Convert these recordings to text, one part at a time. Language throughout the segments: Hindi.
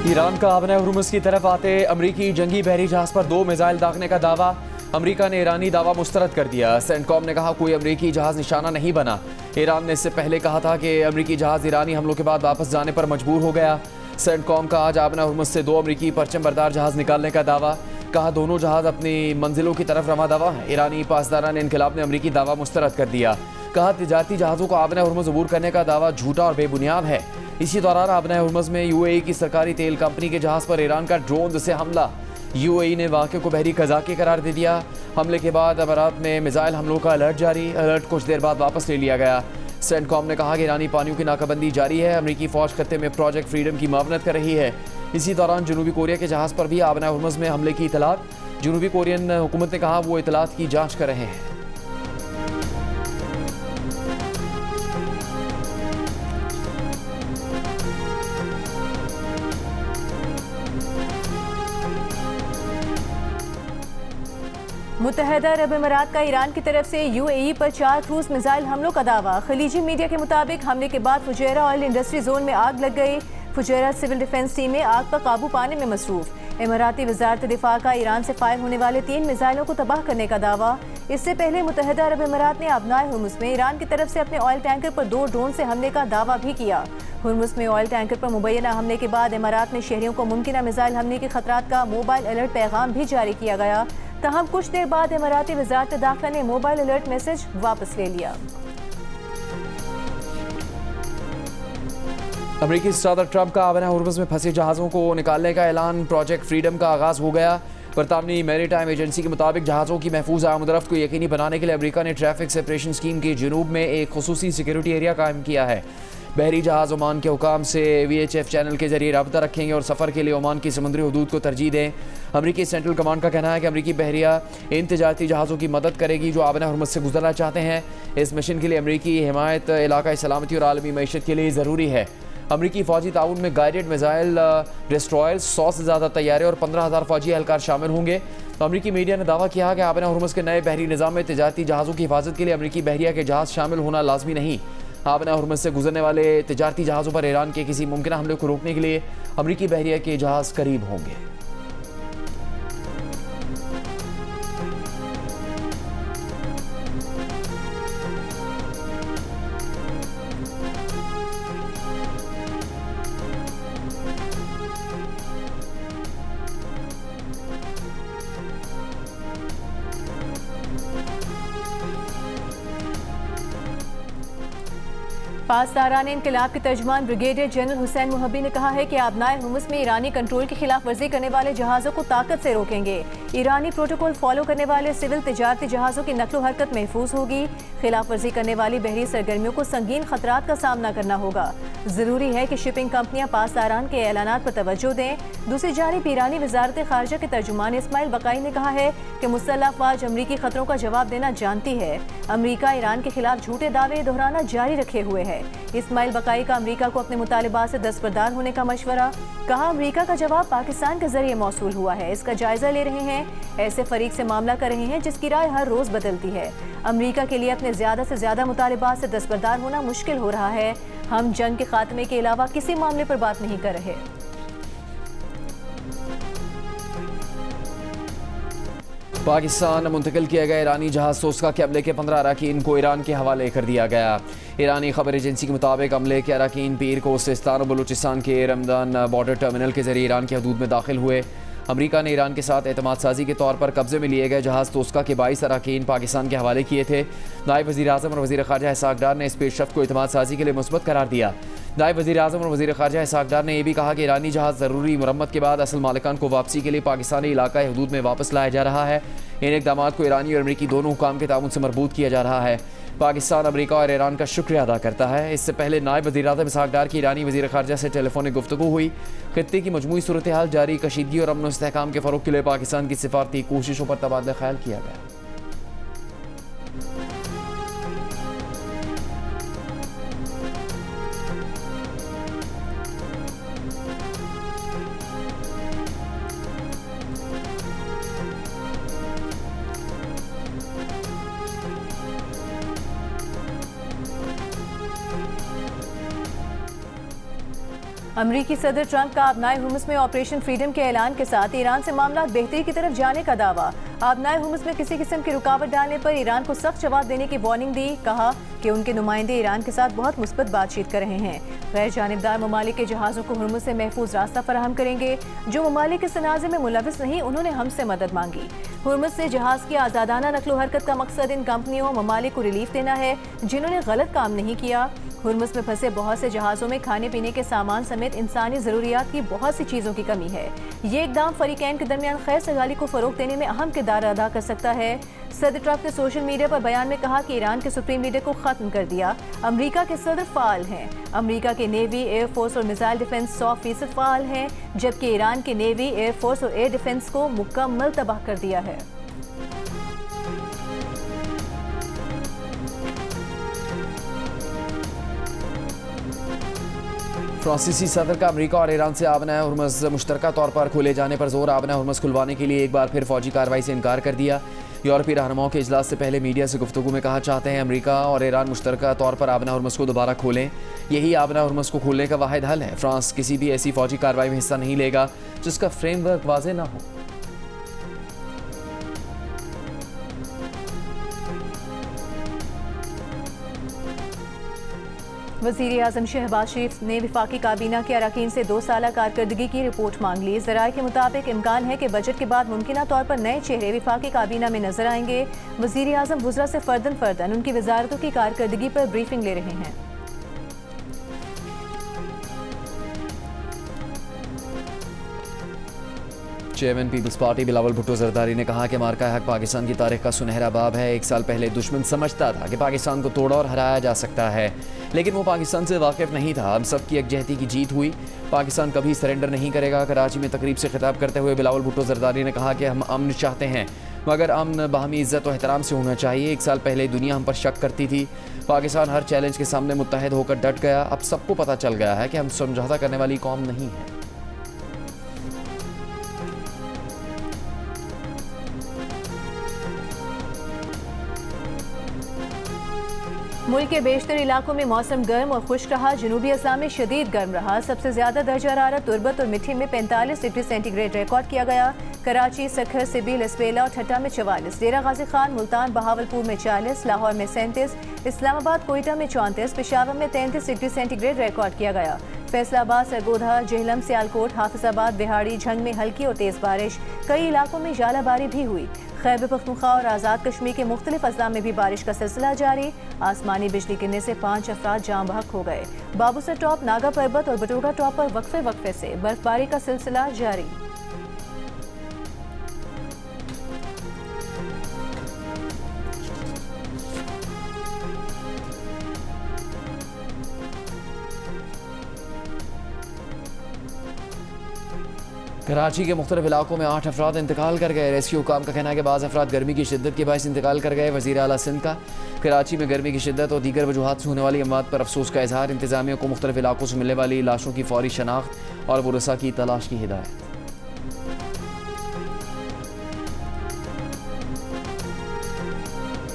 ईरान का आबना हुर्मुज़ की तरफ आते अमरीकी जंगी बहरी जहाज पर 2 मिसाइल दागने का दावा। अमरीका ने ईरानी दावा मुस्तरद कर दिया। सेंटकॉम ने कहा कोई अमरीकी जहाज निशाना नहीं बना। ईरान ने इससे पहले कहा था कि अमरीकी जहाज ईरानी हमलों के बाद वापस जाने पर मजबूर हो गया। सेंटकॉम का आज आबना हुर्मुज़ से 2 अमरीकी परचम बरदार जहाज निकालने का दावा। कहा दोनों जहाज अपनी मंजिलों की तरफ रवा दवा हैं। ईरानी पासदारान इनकलाब ने अमरीकी दावा मुस्तरद कर दिया। कहा तिजारती जहाज़ों को आबना हुर्मुज़ अबूर करने का दावा झूठा और बेबुनियाद है। इसी दौरान आबना हुर्मुज़ में यूएई की सरकारी तेल कंपनी के जहाज़ पर ईरान का ड्रोन से हमला। यूएई ने वाक़े को बहरी कज़ाक़ी करार दे दिया। हमले के बाद अमारात में मिसाइल हमलों का अलर्ट जारी। अलर्ट कुछ देर बाद वापस ले लिया गया। सेंटकॉम ने कहा कि ईरानी पानियों की नाकाबंदी जारी है। अमरीकी फ़ौज खत्ते में प्रोजेक्ट फ्रीडम की मावनत कर रही है। इसी दौरान जनूबी कोरिया के जहाज़ पर भी आबना हुर्मुज़ में हमले की इतलात। जनूबी कोरियन हुकूमत ने कहा वो इतलात की जाँच कर रहे हैं। मुत्तहदा अरब अमीरात का ईरान की तरफ से यूएई पर 4 क्रूज मिसाइल हमलों का दावा। खलीजी मीडिया के मुताबिक हमले के बाद फुजैरा ऑयल इंडस्ट्री जोन में आग लग गई। फुजैरा सिविल डिफेंस टीमें आग पर काबू पाने में मसरूफ। इमाराती वजारत दिफा का ईरान से फायर होने वाले 3 मिसाइलों को तबाह करने का दावा। इससे पहले मुत्तहदा अरब अमीरात ने आबनाए हुर्मुज़ में ईरान की तरफ से अपने ऑयल टैंकर पर 2 ड्रोन से हमले का दावा भी किया। हुर्मुज़ में ऑयल टैंकर पर मुबैना हमले के बाद इमारात में शहरियों को मुमकिन मिसाइल हमले के खतरात का मोबाइल अलर्ट पैगाम भी जारी किया गया। तहम कुछ देर बाद इमाराती वज़ारत दाखिला ने मोबाइल अलर्ट मैसेज वापस ले लिया। अमरीकी सदर ट्रंप का आबना हुर्मुज़ में फंसे जहाज़ों को निकालने का ऐलान। प्रोजेक्ट फ्रीडम का आगाज़ हो गया। बरतानवी मैरीटाइम एजेंसी के मुताबिक जहाज़ों की महफूज आमदरफ्त को यकीनी बनाने के लिए अमरीका ने ट्रैफिक सेपरेशन स्कीम के जनूब में एक खुसूसी सिक्योरिटी एरिया कायम किया है। बहरी जहाज़ ओमान के हुकाम से VHF चैनल के जरिए रब्ता रखेंगे और सफ़र के लिए ओमान की समुद्री हदूद को तरजीह दें। अमरीकी सेंट्रल कमांड का कहना है कि अमरीकी बहरिया इन तिजारती जहाज़ों की मदद करेगी जो आबना हुर्मुज़ से गुजरना चाहते हैं। इस मिशन के लिए अमरीकी हिमायत इलाकाई सलामती और आलमी मईशत के लिए ज़रूरी है। अमरीकी फ़ौजी ताउन में गाइडेड मिसाइल डिस्ट्रॉयर्स, 100 से ज़्यादा तैयारे और 15,000 फ़ौजी एहलकार शामिल होंगे। अमरीकी मीडिया ने दावा किया कि आबना हुर्मुज़ के नए बहरी निज़ाम में तिजारती जहाज़ों की हिफाजत के लिए अमरीकी बहरिया के जहाज़ शामिल होना लाजमी नहीं। आबना हुर्मुज़ से गुजरने वाले तिजारती जहाज़ों पर ईरान के किसी मुमकिन हमले को रोकने के लिए अमरीकी बहरिया के जहाज़ करीब होंगे। पासदारान इनकलाब के तर्जमान ब्रिगेडियर जनरल हुसैन मुहब्बी ने कहा है कि आबनाए हुर्मुज़ में ईरानी कंट्रोल की खिलाफ वर्जी करने वाले जहाज़ों को ताकत से रोकेंगे। ईरानी प्रोटोकॉल फॉलो करने वाले सिविल तिजारती जहाज़ों की नकलो हरकत महफूज होगी। खिलाफ वर्जी करने वाली बहरी सरगर्मियों को संगीन खतरात का सामना करना होगा। ज़रूरी है कि शिपिंग कंपनियां पासदारान के ऐलानात पर तवज्जो दें। दूसरी जानिब ईरानी वजारत खारजा के तर्जुमान इस्माइल बकाई ने कहा है कि मुसल्लह अफवाज अमरीकी खतरों का जवाब देना जानती है। अमरीका ईरान के खिलाफ झूठे दावे दोहराना जारी रखे हुए है। इस्माइल बकाई का अमरीका को अपने मुतालिबात से दस्तबरदार होने का मशवरा। कहा अमरीका का जवाब पाकिस्तान के जरिए मौसूल हुआ है, इसका जायजा ले रहे हैं। ऐसे फरीक से मामला कर रहे हैं जिसकी राय हर रोज बदलती है। अमरीका के लिए अपने ज्यादा से ज्यादा मुतालिबात से दस्तबरदार होना मुश्किल हो रहा है। हम जंग के खात्मे के अलावा किसी मामले पर बात नहीं कर रहे। पाकिस्तान मुंतकिल किया गया ईरानी जहाज़ सोस्का के हमले के 15 अरकान को ईरान के हवाले कर दिया गया। ईरानी खबर एजेंसी के मुताबिक हमले के अरकान पीर को सिस्तान और बलूचिस्तान के रमदान बॉर्डर टर्मिनल के जरिए ईरान की हदूद में दाखिल हुए। अमरीका ने ईरान के साथ एतमाद साजी के तौर पर कब्जे में लिए गए जहाज़ तोस्का के 22 अरकान पाकिस्तान के हवाले किए थे। नायब वज़ीर आज़म और वज़ीर ख़ारजा इसहाक़ डार ने इस पेशरफ्त को एतमाद साजी के लिए मुस्बत करार दिया। नायब वज़ीर आज़म और वज़ीर ख़ारजा इसहाक़ डार ने यह भी कहा कि ईरानी जहाज़ ज़रूरी मुरम्मत के बाद असल मालिकान को वापसी के लिए पाकिस्तानी इलाकाई हदूद में वापस लाया जा रहा है। इन इक़दामात को ईरानी और अमरीकी दोनों हुकाम के ताउन से मरबूत किया जा रहा है। पाकिस्तान अमरीका और ईरान का शुक्रिया अदा करता है। इससे पहले नायब वज़ीर आज़म इसहाक़ डार की ईरानी वज़ीर ख़ारजा से टेलीफोनिक गुफ्तगू हुई। खित्ते की मजमूई सूरत हाल जारी कशीदगी और अमन इस्तेहकाम के फ़रोग़ के लिए पाकिस्तान की सिफारती कोशिशों पर तबादला ख्याल किया गया। अमरीकी सदर ट्रंप का आबनाए हुर्मुज़ में ऑपरेशन फ्रीडम के ऐलान के साथ ईरान से मामला बेहतरी की तरफ जाने का दावा। आबनाए हुर्मुज़ में किसी किस्म की रुकावट डालने पर ईरान को सख्त जवाब देने की वार्निंग दी। कहा कि उनके नुमाइंदे ईरान के साथ बहुत मुस्बत बातचीत कर रहे हैं। गैर जानिबदार ममालिक के जहाज़ों को हुर्मुज़ से महफूज रास्ता फराहम करेंगे। जो ममालिक इस तनाज़े में मुलविस नहीं, उन्होंने हमसे मदद मांगी। हुर्मुज़ से जहाज़ की आज़ादाना नकलो हरकत का मकसद इन कंपनियों ममालिक को रिलीफ देना है जिन्होंने गलत काम नहीं किया। हुर्मुज़ में फंसे बहुत से जहाज़ों में खाने पीने के सामान समेत इंसानी ज़रूरियात की बहुत सी चीज़ों की कमी है। ये इकदाम फरीकैन के दरमियान खैर सगाली को फ़रोग़ देने में अहम किरदार अदा कर सकता है। सदर ट्रंप ने सोशल मीडिया पर बयान में कहा कि ईरान के सुप्रीम लीडर को ख़त्म कर दिया। अमरीका के सदर फ़ाल हैं। अमरीका के नेवी, एयरफोर्स और मिसाइल डिफेंस 100% फ़ाल हैं, जबकि ईरान के नेवी, एयरफोर्स और एयर डिफेंस को मुकम्मल तबाह कर दिया है। फ्रांसीसी सदर का अमेरिका और ईरान से आबना हुर्मुज़ मुश्तरका तौर पर खोले जाने पर जोर। आबना हुर्मुज़ खुलवाने के लिए एक बार फिर फौजी कार्रवाई से इनकार कर दिया। यूरोपीय रहनुमाओं के इजलास से पहले मीडिया से गुफ्तगू में कहा चाहते हैं अमेरिका और ईरान मुश्तरका तौर पर आबना हुर्मुज़ को दोबारा खोलें। यही आबना हुर्मुज़ को खोलने का वाहिद हल है। फ्रांस किसी भी ऐसी फौजी कार्रवाई में हिस्सा नहीं लेगा जिसका फ्रेमवर्क वाज़ेह न हो। वज़ीर आज़म शहबाज शरीफ ने वफाकी काबीना के अरकान से 2 साला कारकर्दगी की रिपोर्ट मांग ली। ज़राए के मुताबिक इम्कान है कि बजट के बाद मुमकिना तौर पर नए चेहरे वफाकी काबीना में नजर आएंगे। वज़ीर आज़म वुज़रा से फर्दन उनकी वजारतों की कारकर्दगी पर ब्रीफिंग ले रहे हैं। Chairman People's Party Bilawal Bhutto Zardari ने कहा कि मार्का हक पाकिस्तान की तारीख का सुनहरा बाब है। 1 साल पहले दुश्मन समझता था कि पाकिस्तान को तोड़ा और हराया जा सकता है, लेकिन वो पाकिस्तान से वाकिफ नहीं था। हम सब की यकजहती की जीत हुई। पाकिस्तान कभी सरेंडर नहीं करेगा। कराची में तकरीब से खिताब करते हुए बिलावल भुट्टो जरदारी ने कहा कि हम अमन चाहते हैं, मगर अमन बाहमी इज़्ज़त और एहतराम से होना चाहिए। 1 साल पहले दुनिया हम पर शक करती थी। पाकिस्तान हर चैलेंज के सामने मुत्तहद होकर डट गया। अब सबको पता चल गया है कि हम समझौता करने वाली कौम नहीं है। मुल्क के बेशतर इलाकों में मौसम गर्म और खुश्क रहा। जनूबी असम में शदीद गर्म रहा। सबसे ज्यादा दर्जा हरारत तुर्बत और मिठी में 45 डिग्री सेंटीग्रेड रिकॉर्ड किया गया। कराची, सखर, सिबी, लसबेला और ठट्टा में 44, डेरा गाजी खान, मुल्तान, बहावलपुर में 40, लाहौर में 37, इस्लामाबाद, कोयटा में 34, पेशावर में 33 डिग्री सेंटीग्रेड रिकॉर्ड किया गया। फैसलाबाद, सरगोधा, जेहलम, सियालकोट, हाफिजाबाद, बिहाड़ी, झंग में हल्की और तेज बारिश। कई इलाकों में जालाबारी भी हुई। खैबर पख्तूनख्वा और आज़ाद कश्मीर के मुख्तलिफ अजला में भी बारिश का सिलसिला जारी। आसमानी बिजली गिरने से 5 अफराद जाँ बहक हो गए। बाबूसर टॉप, नागा पर्बत और बटोगा टॉप पर वक्फे से बर्फबारी का सिलसिला जारी। कराची के मुख्तलिफ इलाकों में 8 अफराद इंतकाल कर गए। रेस्क्यू हुकाम का कहना है कि बाज़ अफराद गर्मी की शिद्दत के बायस इंतकाल कर गए। वज़ीर आला सिंध का कराची में गर्मी की शिद्दत और दीगर वजूहात से होने वाली अमवात पर अफसोस का इजहार। इंतजामिया को मुख्तलिफ इलाकों से मिलने वाली लाशों की फौरी शनाख्त और वरसा की तलाश की हिदायत।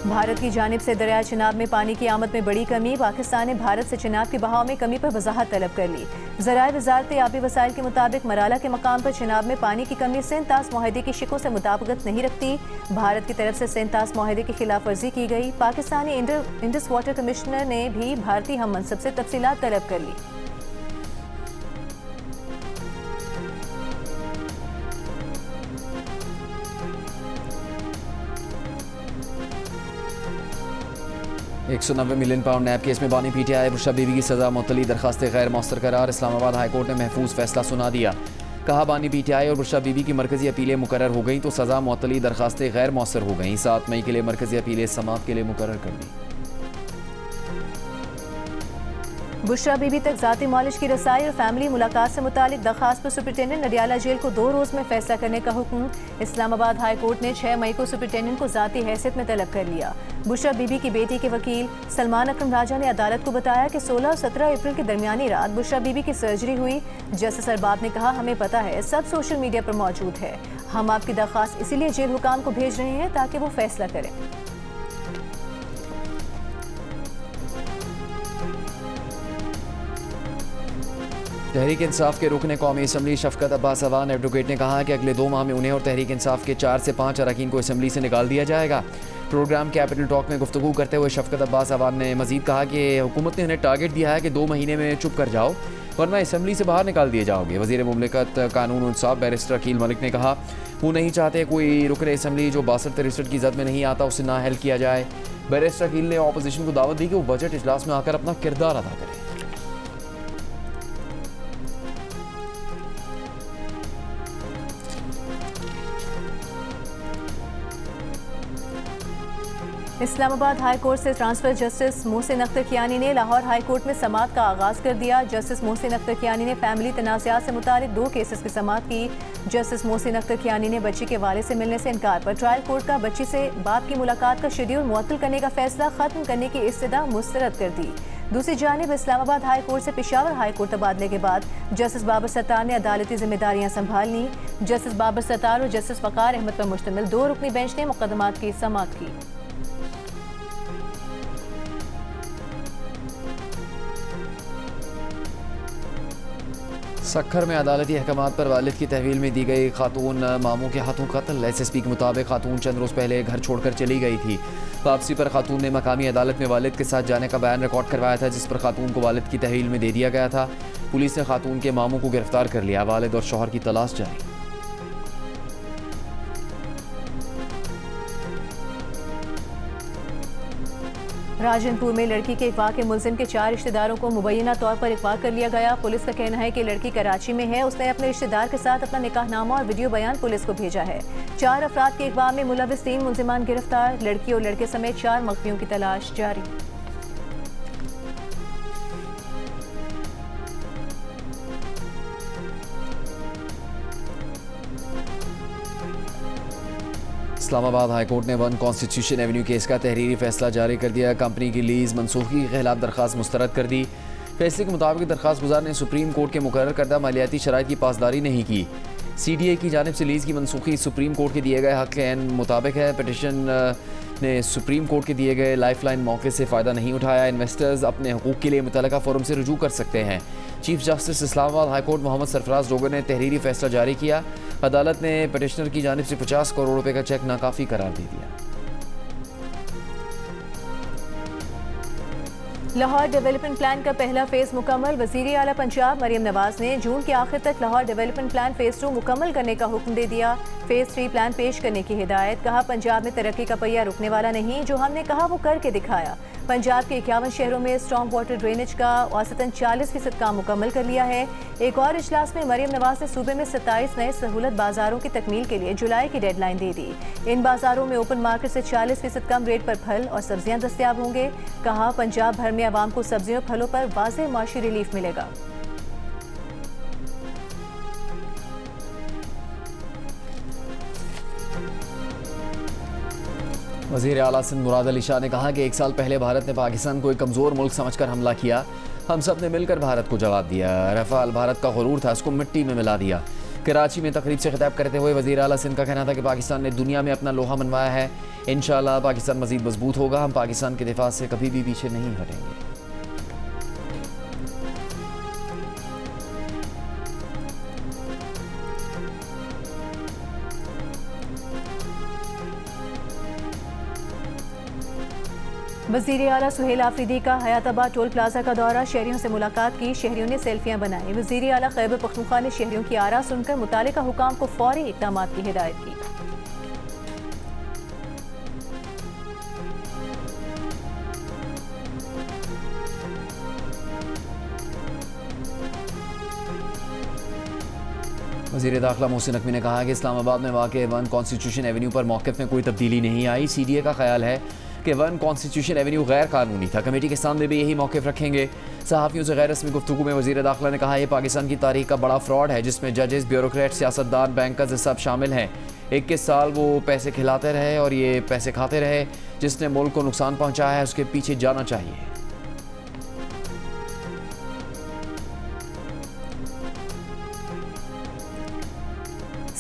भारत की जानिब से दरिया चिनाब में पानी की आमद में बड़ी कमी। पाकिस्तान ने भारत से चिनाब के बहाव में कमी पर वजाहत तलब कर ली। ज़राए वजारत आबी वसाइल के मुताबिक मराला के मकाम पर चिनाब में पानी की कमी सेंतास माहिदे की शिकों से मुताबिकत नहीं रखती। भारत की तरफ से सेंतास माहिदे की खिलाफ वर्जी की गई। पाकिस्तानी इंडस वाटर कमिश्नर ने भी भारतीय हम मनसब से तफसीलात तलब कर ली। £190 मिलियन नैब केस में बानी PTI बुशरा बीबी की सज़ा मुअत्तली, दरखास्त गैर मौसर करार। इस्लामाबाद हाई कोर्ट ने महफूज फैसला सुना दिया। कहा बानी PTI और बुशरा बीबी की मरकजी अपीलें मुकर्रर हो गई तो सज़ा मुअत्तली, दरखास्तें गैर मौसर हो गई। 7 मई के लिए मरकजी अपीलें समाअत के लिए मुकर्रर कर दी। बुशरा बीबी तक ज़ाती मालिश की रसाई और फैमिली मुलाकात से मुतालिक दरखास्त पर सुपरिटेंडेंट नडियाला जेल को 2 रोज़ में फैसला करने का हुक्म। इस्लामाबाद हाई कोर्ट ने 6 मई को सुपरिटेंडेंट को ज़ाती हैसियत में तलब कर लिया। बुशरा बीबी की बेटी के वकील सलमान अकरम राजा ने अदालत को बताया कि 16 और 17 अप्रैल की दरमियानी रात बुशरा बीबी की सर्जरी हुई। जस्टिस अरबाब ने कहा, हमें पता है, सब सोशल मीडिया पर मौजूद है। हम आपकी दरखास्त इसीलिए जेल हुकाम को भेज रहे हैं ताकि वो फैसला करें। तहरीक इंसाफ के रुकन कौमी असम्बली शफकत अब्बास अवान एडवोकेट ने कहा कि अगले 2 माह में उन्हें और तहरीक इंसाफ के 4 से 5 अरकान को असम्बली से निकाल दिया जाएगा। प्रोग्राम कैपिटल टॉक में गुफ्तगू करते हुए शफकत अब्बास अवान ने मजीद कहा कि हुकूमत ने उन्हें टारगेट दिया है कि 2 महीने में चुप कर जाओ वरना असम्बली से बाहर निकाल दिए जाओगे। वज़ीर मुमलिकत कानून इंसाफ बैरिस्टर अकील मलिक ने कहा वो नहीं चाहते कोई रुकन असम्बली जो 62-63 की जद में नहीं आता उसे नाअहल किया जाए। बैरिस्टर अकील ने अपोजिशन को दावत दी कि वो बजट इजलास में आकर अपना किरदार अदा करें। इस्लामाबाद हाई कोर्ट से ट्रांसफर जस्टिस मोहसिन अख्तर कियानी ने लाहौर हाई कोर्ट में समाअत का आगाज़ कर दिया। जस्टिस मोहसिन अख्तर कियानी ने फैमिली तनाज़ात से मुतालिक 2 केसेस की समाअत की। जस्टिस मोहसिन अख्तर कियानी ने बच्ची के वालिद से मिलने से इनकार पर ट्रायल कोर्ट का बच्ची से बाप की मुलाकात का शेड्यूल मुअत्तल करने का फैसला खत्म करने की इस्तदा मुस्तरद कर दी। दूसरी जानिब इस्लामाबाद हाई कोर्ट से पेशावर हाई कोर्ट तबादले के बाद जस्टिस बाबर सत्तार ने अदालती जिम्मेदारियां संभाल ली। जस्टिस बाबर सत्तार और जस्टिस वकार अहमद पर मुश्तमिल 2 रुकनी बेंच ने मुकदमात की समाअत की। सक्खर में अदालती अहकामात पर वालिद की तहवील में दी गई खातून मामू के हाथों कत्ल। SSP के मुताबिक खातून चंद रोज़ पहले घर छोड़कर चली गई थी। वापसी पर खातून ने मकामी अदालत में वालिद के साथ जाने का बयान रिकॉर्ड करवाया था जिस पर खातून को वालिद की तहवील में दे दिया गया था। पुलिस ने खातून के मामू को गिरफ्तार कर लिया। वालिद और शौहर की तलाश जारी। राजनपुर में लड़की के अगवा के मुलजिम के 4 रिश्तेदारों को मुबैना तौर पर अगवा कर लिया गया। पुलिस का कहना है कि लड़की कराची में है। उसने अपने रिश्तेदार के साथ अपना निकाहनामा और वीडियो बयान पुलिस को भेजा है। 4 अफराद के अगवा में मुलविस 3 मुलजिमान गिरफ्तार। लड़की और लड़के समेत 4 मख्फियों की तलाश जारी। इस्लामाबाद हाई कोर्ट ने 1 कॉन्स्टिट्यूशन एवेन्यू केस का तहरीरी फैसला जारी कर दिया। कंपनी की लीज मनसूखी के खिलाफ दरख्वास्त मुस्तरद कर दी। फैसले के मुताबिक दरख्वास्त गुजार ने सुप्रीम कोर्ट के मुकर्रर करदा मालियाती शराइत की पासदारी नहीं की। CDA की जानिब से लीज की मनसूखी सुप्रीम कोर्ट के दिए गए हक के ऐन मुताबिक है। पिटिशन ने सुप्रीम कोर्ट के दिए गए लाइफ लाइन मौके से फ़ायदा नहीं उठाया। इन्वेस्टर्स अपने हकूक़ के लिए मुतल्लिका फोरम से रुजू कर सकते हैं। Chief justice Islamabad high court Mohammad Sarfraz Dogar ने तहरीरी फैसला जारी किया। अदालत ने पिटिशनर की जानिब से 50 करोड़ रुपए का चेक नाकाफी करार दे दिया। लाहौर डेवलपमेंट प्लान का पहला फेज मुकम्मल। वज़ीर आला पंजाब मरियम नवाज ने जून के आखिर तक लाहौर डेवलपमेंट प्लान फेज 2 मुकम्मल करने का हुक्म दे दिया। फेज 3 प्लान पेश करने की हिदायत। कहा पंजाब में तरक्की का पहिया रुकने वाला नहीं, जो हमने कहा वो करके दिखाया। पंजाब के 51 शहरों में स्ट्रॉम वाटर ड्रेनेज का औसतन 40% काम मुकम्मल कर लिया है। एक और इजलास में मरियम नवाज ने सूबे में 27 नए सहूलत बाजारों की तकमील के लिए जुलाई की डेडलाइन दे दी। इन बाजारों में ओपन मार्केट से 40% कम रेट पर फल और सब्जियां दस्तयाब होंगे। कहा पंजाब भर में आवाम को सब्जियों फलों पर वाज़ेह माशी रिलीफ मिलेगा। वज़ीर आला सिंध मुराद अली शाह ने कहा कि 1 साल पहले भारत ने पाकिस्तान को एक कमज़ोर मुल्क समझकर हमला किया। हम सब ने मिलकर भारत को जवाब दिया। रफ़ाल भारत का गुरूर था, उसको मिट्टी में मिला दिया। कराची में तकरीब से खिताब करते हुए वज़ीर आला सिंध का कहना था कि पाकिस्तान ने दुनिया में अपना लोहा मनवाया है। इंशाअल्लाह पाकिस्तान मज़ीद मजबूत होगा। हम पाकिस्तान के दिफा से कभी भी पीछे नहीं हटेंगे। वज़ीर आला सुहेल आफरीदी का हयाताबाद टोल प्लाजा का दौरा। शहरियों से मुलाकात की। शहरियों ने सेल्फियां बनाई। वज़ीर आला खैबर पख्तूनख्वा ने शहरियों की आरा सुनकर मुतालिका हुकाम को फौरी इक़दाम की हिदायत की। वज़ीर दाखिला मोहसिन नकवी ने कहा कि इस्लामाबाद में वाक़ 1 कॉन्स्टिट्यूशन एवेन्यू पर मौक़िफ़ में कोई तब्दीली नहीं आई। CDA का ख्याल है कि 1 कॉन्स्टिट्यूशन एवेन्यू गैर कानूनी था। कमेटी के सामने भी यही मौक़िफ़ रखेंगे। सहाफ़ियों से गैर रस्मी गुफ्तगू में वज़ीर दाखिला ने कहा यह पाकिस्तान की तारीख का बड़ा फ्रॉड है जिसमें जजेस, ब्यूरोक्रेट, सियासतदान, बैंकर्स सब शामिल हैं। 21 साल वो पैसे खिलाते रहे और ये पैसे खाते रहे। जिसने मुल्क को नुकसान पहुँचाया है उसके पीछे जाना चाहिए।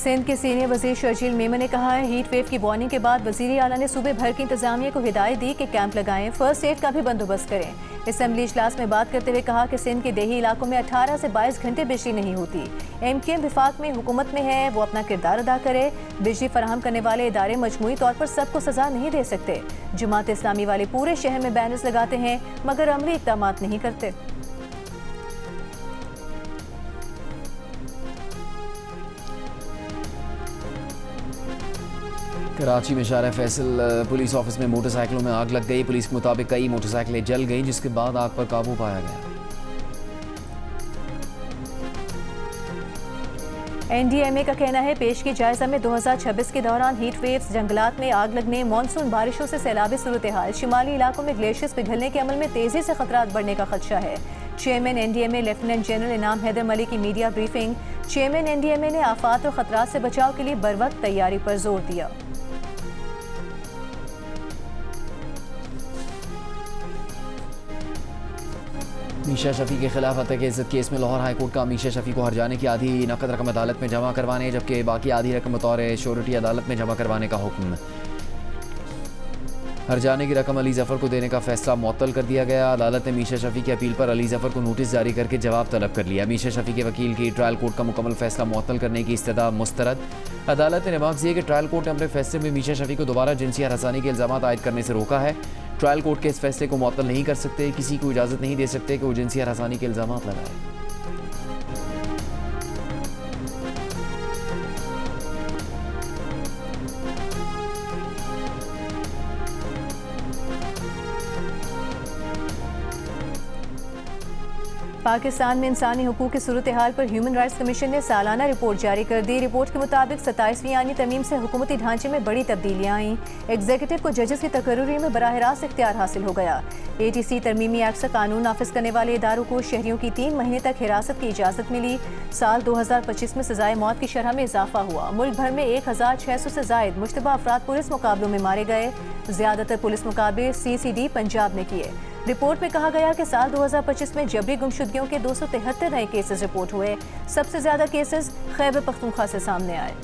सिंध के सीनियर वजीर शर्जील मेमन ने कहा है हीट वेव की वार्निंग के बाद वजीर आला ने सूबे भर की इंतजामिया को हिदायत दी कि कैंप लगाएं, फर्स्ट एड का भी बंदोबस्त करें। असेंबली इजलास में बात करते हुए कहा कि सिंध के देही इलाकों में 18 से 22 घंटे बिजली नहीं होती। MKM विफाक में हुकूमत में है, वो अपना किरदार अदा करे। बिजली फराहम करने वाले इदारे मजमूई तौर पर सबको सजा नहीं दे सकते। जमात इस्लामी वाले पूरे शहर में बैनर्स लगाते हैं मगर अमली इक़दाम नहीं करते। कराची में शारा फैसल पुलिस ऑफिस में मोटरसाइकिलों में आग लग गई। पुलिस के मुताबिक कई मोटरसाइकिलें जल गईं, जिसके बाद आग पर काबू पाया गया। NDMA का कहना है पेशगी जायजा में 2026 के दौरान हीट वेव्स, जंगलात में आग लगने, मानसून बारिशों से सैलाबी सूरत हाल, शिमाली इलाकों में ग्लेशियर्स पिघलने के अमल में तेजी से खतरात बढ़ने का खदशा है। चेयरमैन NDMA लेफ्टिनेंट जनरल इनाम हैदर मलिक की मीडिया ब्रीफिंग। चेयरमैन NDMA ने आफात और खतरात से बचाव के लिए बरवक्त तैयारी पर जोर दिया। मीशा शफी के खिलाफ हत्या के इज्जत केस में लाहौर हाईकोर्ट का मीशा शफी को हर जाने की आधी नकद रकम अदालत में जमा करवाने जबकि बाकी आधी रकम बतौर श्योरिटी अदालत में जमा करवाने का हुक्म। हर जाने की रकम अली जफर को देने का फैसला मुअत्तल कर दिया गया। अदालत ने मीशा शफी की अपील पर अली जफर को नोटिस जारी करके जवाब तलब कर लिया। मीशा शफी के वकील की ट्रायल कोर्ट का मुकम्मल फैसला मुअत्तल करने की इस्तदा मुस्तरद। अदालत ने रिमार्क दिए कि ट्रायल कोर्ट ने अपने फैसले में मीशा शफी को दोबारा जिनसी हरासानी के इल्जाम आयद करने से रोका है। ट्रायल कोर्ट के इस फैसले को मुअत्तल नहीं कर सकते, किसी को इजाज़त नहीं दे सकते कि वो जिनसी हरासानी के इल्जाम लगाए। पाकिस्तान में इंसानी हुकूक की सूरत हाल पर ह्यूमन राइट्स कमीशन ने सालाना रिपोर्ट जारी कर दी। रिपोर्ट के मुताबिक 27वीं आईनी तरमीम से हुकूमती ढांचे में बड़ी तब्दीलियां आईं। एग्जीक्यूटिव को जजेस की तकर्रुरी में बराह रास्त इख्तियार हासिल हो गया। ATC तरमीमी एक्ट से कानून नाफिज करने वाले इदारों को शहरियों की 3 महीने तक हिरासत की इजाज़त मिली। साल 2025 में सजाए मौत की शरह में इजाफा हुआ। मुल्क भर में 1600 से जायद मुश्तबा अफराद पुलिस मुकाबलों में मारे गए। ज्यादातर पुलिस मुकाबले CCD पंजाब ने किए। रिपोर्ट में कहा गया कि साल 2025 में जबरी गुमशुदगियों के 273 नए केसेस रिपोर्ट हुए। सबसे ज्यादा केसेस खैबर पख्तूनख्वा से सामने आए।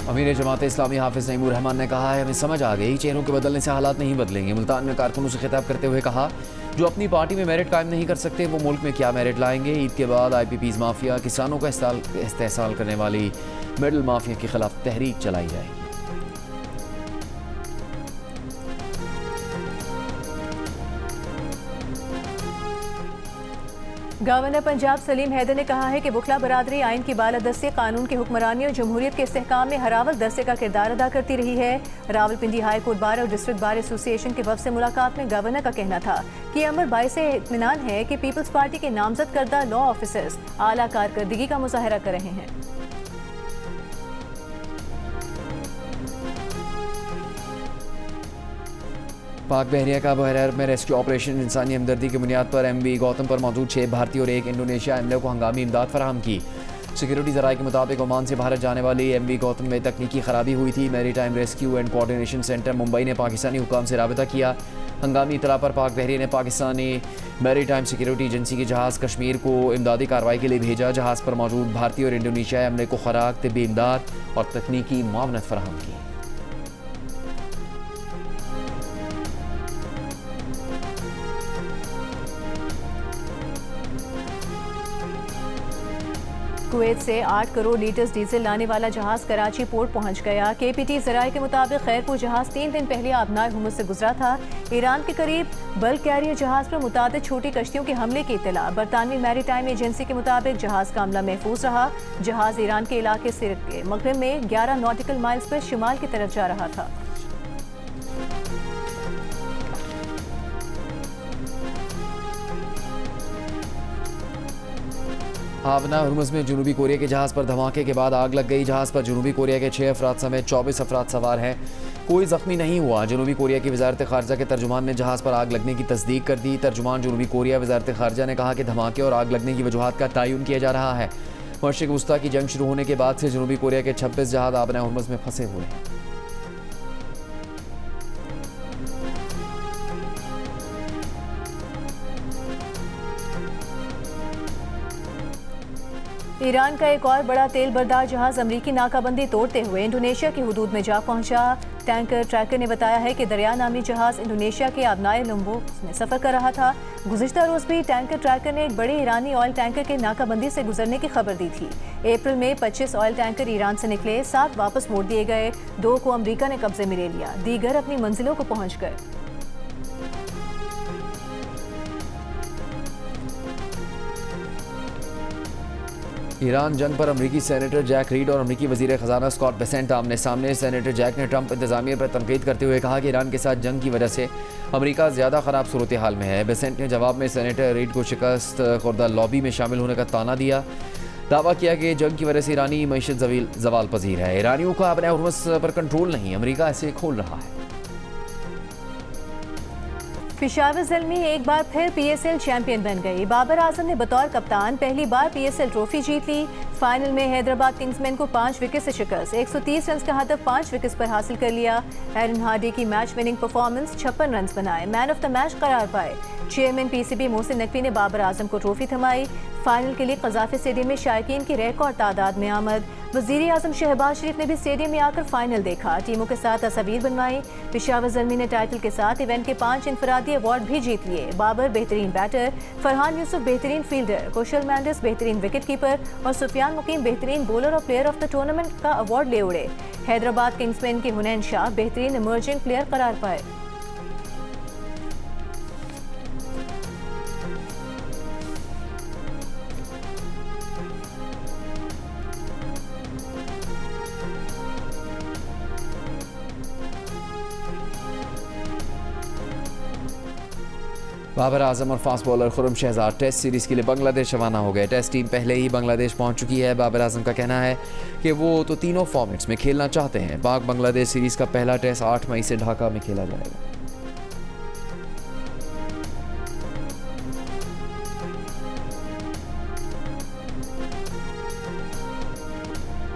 अमीर जमात इस्लामी हाफिज नईमुर रहमान ने कहा है हमें समझ आ गई चेहरों के बदलने से हालात नहीं बदलेंगे। मुल्तान में कारकुनों से खिताब करते हुए कहा जो अपनी पार्टी में मेरिट कायम नहीं कर सकते वो मुल्क में क्या मेरिट लाएंगे। ईद के बाद IPPs माफिया किसानों का इस्तेहसाल करने वाली मिडल माफिया के खिलाफ तहरीक चलाई जाएगी। गवर्नर पंजाब सलीम हैदर ने कहा है कि बुखला बरादरी आइन की बालादस्ती, कानून की हुक्मरानी और जमहूरियत के इस्तेहकाम में हरावल दस्ते का किरदार अदा करती रही है। रावलपिंडी हाई कोर्ट बार और डिस्ट्रिक्ट बार एसोसिएशन के वफ़द से मुलाकात में गवर्नर का कहना था कि अमर बाइसे इत्मीनान है कि पीपल्स पार्टी के नामजद करदा लॉ ऑफिसर्स आला कारकर्दगी का मुजाहरा कर रहे हैं। पाक बहरिया का बहर अरब में रेस्क्यू ऑपरेशन इंसानी हमदर्दी की बुनियाद पर MV गौतम पर मौजूद 6 भारतीय और 1 इंडोनेशिया अमले को हंगामी इमदाद फराहम की। सिक्योरिटी ज़राए के मुताबिक ओमान से भारत जाने वाली MV गौतम में तकनीकी खराबी हुई थी। Maritime rescue and coordination centre Mumbai ने पाकिस्तानी हुकाम से राबिता किया। हंगामी इतला पर पाक बहरिया ने पाकिस्तानी मैरी टाइम सिक्योरिटी एजेंसी के जहाज़ कश्मीर को इमदादी कार्रवाई के लिए भेजा। जहाज़ पर मौजूद भारतीय और इंडोनेशियाई अमले को खुराक, तिब्बी इमदाद और तकनीकी मुआवनत फराहम की। कुवैत से 8 करोड़ लीटर्स डीजल लाने वाला जहाज कराची पोर्ट पहुंच गया। KPT ज़राए के मुताबिक खैरपुर जहाज 3 दिन पहले आबनाए हुमस से गुजरा था। ईरान के करीब बल्क कैरियर जहाज पर मुतादिद छोटी कश्तियों के हमले की इत्तला। बरतानवी मैरी टाइम एजेंसी के मुताबिक जहाज का अमला महफूज रहा। जहाज ईरान के इलाके से मगरिब में 11 नॉटिकल माइल्स पर शिमाल की तरफ जा रहा था। आबना हुर्मुज़ में जनूबी कोरिया के जहाज़ पर धमाके के बाद आग लग गई। जहाज़ पर जनूबी कोरिया के 6 अफराद समेत 24 अफराद सवार हैं। कोई ज़ख्मी नहीं हुआ। जनूबी कोरिया की वज़ारत ख़ारजा के तर्जुमान ने जहाज़ पर आग लगने की तस्दीक कर दी। तर्जुमान जनूबी कोरिया वज़ारत ख़ारजा ने कहा कि धमाके और आग लगने की वजूहात का तयन किया जा रहा है। मशरिक़ वस्ता की जंग शुरू होने के बाद से जनूबी कोरिया के 26 जहाज़ आबना हुर्मुज़ में फंसे हुए हैं। ईरान का एक और बड़ा तेल बरदार जहाज अमरीकी नाकाबंदी तोड़ते हुए इंडोनेशिया की हुदूद में जा पहुंचा। टैंकर ट्रैकर ने बताया है कि दरिया नामी जहाज इंडोनेशिया के आबनाए लुम्बो में सफर कर रहा था। गुज़िश्ता रोज भी टैंकर ट्रैकर ने एक बड़े ईरानी ऑयल टैंकर के नाकाबंदी से गुजरने की खबर दी थी। अप्रैल में 25 ऑयल टैंकर ईरान से निकले, 7 वापस मोड़ दिए गए, 2 को अमरीका ने कब्जे में ले लिया, दीगर अपनी मंजिलों को पहुंच गए। ईरान जंग पर अमरीकी सेनेटर जैक रीड और अमरीकी वजीर खजाना स्कॉट बेसेंट आमने सामने। सेनेटर जैक ने ट्रंप इंतजामिया पर तनकीद करते हुए कहा कि ईरान के साथ जंग की वजह से अमरीका ज़्यादा ख़राब सूरत हाल में है। बेसेंट ने जवाब में सेनेटर रीड को शिकस्त खुर्दा लॉबी में शामिल होने का ताना दिया। दावा किया कि जंग की वजह से ईरानी मईशत जवाल पजीर है। ईरानियों का अपने हुर्मुस पर कंट्रोल नहीं, अमरीका ऐसे खोल रहा है। पेशावर ज़ल्मी एक बार फिर पीएसएल चैंपियन बन गई। बाबर आजम ने बतौर कप्तान पहली बार पीएसएल ट्रॉफी जीत ली। फाइनल में हैदराबाद किंग्समैन को 5 विकेट से शिकस्त, 130 रन का हदफ 5 विकेट पर हासिल कर लिया। एरन हार्डी की मैच विनिंग परफॉर्मेंस, 56 रन बनाए, मैन ऑफ द मैच करार पाए। चेयरमैन पीसीबी मोहसिन नकवी ने बाबर आजम को ट्रॉफी थमाई। फाइनल के लिए कज़ाफ़ी स्टेडियम में शायकीन की रिकॉर्ड तादाद में आमद। वज़ीर आज़म शहबाज शरीफ ने भी स्टेडियम में आकर फाइनल देखा, टीमों के साथ तस्वीर बनवाई। पेशावर ज़ल्मी ने टाइटल के साथ इवेंट के 5 इंफरादी अवार्ड भी जीत लिए। बाबर बेहतरीन बैटर, फरहान यूसुफ बेहतरीन फील्डर, कुशल मेंडिस बेहतरीन विकेट कीपर और सुफियान मुकीम बेहतरीन बॉलर और प्लेयर ऑफ द टूर्नामेंट का अवार्ड ले उड़े। हैदराबाद किंग्समैन के हुनैन शाह बेहतरीन इमर्जिंग प्लेयर करार पाए। बाबर आजम और fast bowler Khurram Shahzad test series के लिए बांग्लादेश रवाना हो गए। टेस्ट टीम पहले ही बांग्लादेश पहुंच चुकी है। बाबर आजम का कहना है कि वो तो तीनों फॉर्मेट्स में खेलना चाहते हैं। पाक बांग्लादेश सीरीज़ का पहला टेस्ट 8 मई से ढाका में खेला जाएगा।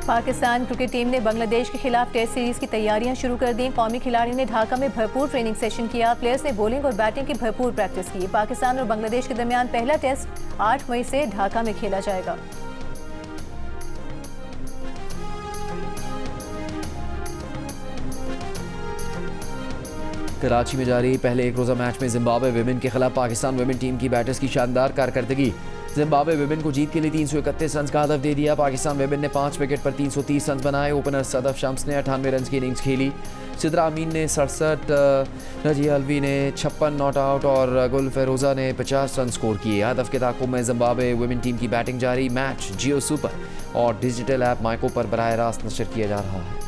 पाकिस्तान क्रिकेट टीम ने बांग्लादेश के खिलाफ टेस्ट सीरीज की तैयारियां शुरू कर दी। कौमी खिलाड़ियों ने ढाका में भरपूर ट्रेनिंग सेशन किया। प्लेयर्स ने बॉलिंग और बैटिंग की भरपूर प्रैक्टिस की। पाकिस्तान और बांग्लादेश के दरमियान पहला टेस्ट 8 मई से ढाका में खेला जाएगा। कराची में जारी पहले एक रोज़ा मैच में जिम्बाब्वे विमेन के खिलाफ पाकिस्तान विमेन टीम की बैटर्स की शानदार कारकर्दगी। जिम्बाब्वे विमेन को जीत के लिए 331 रन का हदफ दे दिया। पाकिस्तान विमेन ने 5 विकेट पर 330 रन बनाए। ओपनर सदफ शम्स ने 98 रन की इनिंग्स खेली। सिद्रा अमीन ने 67, नजिया अलवी ने 56 नॉट आउट और गुल फेरोज़ा ने 50 रन स्कोर किए। हदफ के ताक़ुब में जिम्बाब्वे विमेन टीम की बैटिंग जारी। मैच जियो सुपर और डिजिटल ऐप माइको पर बराह रास्त नशर किया जा रहा है।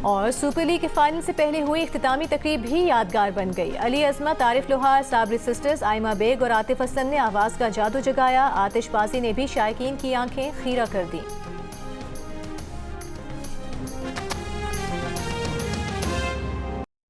और सुपर लीग के फाइनल से पहले हुई इख्तितामी तकरीब भी यादगार बन गई। अली अजमत, आरिफ लोहार, साबरी सिस्टर्स, आयमा बेग और आतिफ हसन ने आवाज़ का जादू जगाया। आतिशबाजी ने भी शायकीन की आंखें खीरा कर दी।